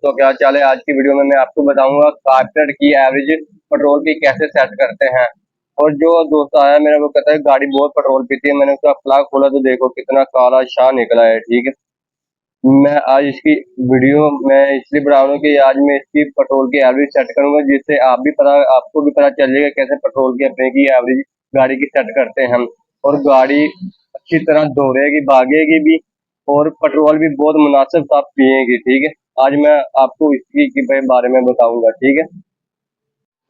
दोस्तों, क्या चाल है। आज की वीडियो में मैं आपको बताऊंगा कार की एवरेज पेट्रोल की कैसे सेट करते हैं। और जो दोस्त आया मेरा वो कहता है गाड़ी बहुत पेट्रोल पीती है। मैंने उसका प्लग खोला तो देखो कितना काला शाह निकला है। ठीक है, मैं आज इसकी वीडियो मैं इसलिए बना रहा हूँ कि आज मैं इसकी पेट्रोल की एवरेज सेट करूंगा, जिससे आपको भी पता चलेगा कैसे पेट्रोल की अपने की एवरेज गाड़ी की सेट करते हैं हम। और गाड़ी अच्छी तरह दौड़ेगी, भागेगी भी, और पेट्रोल भी बहुत मुनासिब सा पिएगी। ठीक है, आज मैं आपको इसकी के बारे में बताऊंगा। ठीक है,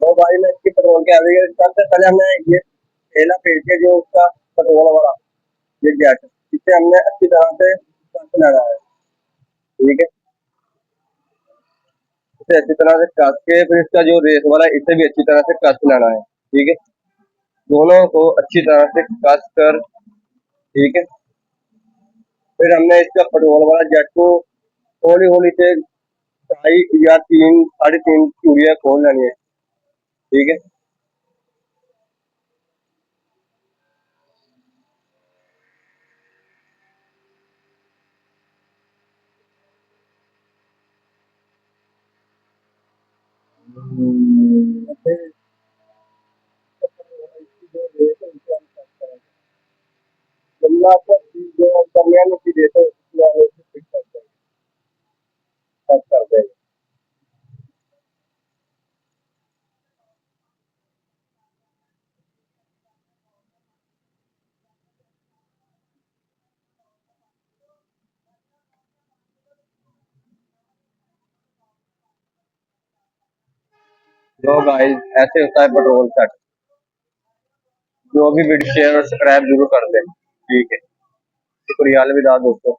तो भाई मैं इसकी पेट्रोल की एवरेज सबसे पहले हमने ये थैला फेंक के जो उसका पेट्रोल वाला ये गैस, इसे हमने अच्छी तरह से कस लेना है। ठीक है, इसे अच्छी तरह से कस के फिर इसका जो रेस वाला है इसे भी अच्छी तरह से कस लेना है। ठीक है, दोनों को अच्छी तरह से कस कर, ठीक है, फिर हमने इसका पेट्रोल वाला जेट को हौली हौली से 2.5 या 3 3.5 चूड़ियाँ खोल लेनी है। ठीक है, जमुना को जो कमियां नहीं देते उसकी कर देंगे। जो गाइस ऐसे होता है पेट्रोल सेट। जो भी वीडियो शेयर और सब्सक्राइब जरूर कर दें। ठीक है, शुक्रिया, अलविदा दोस्तों।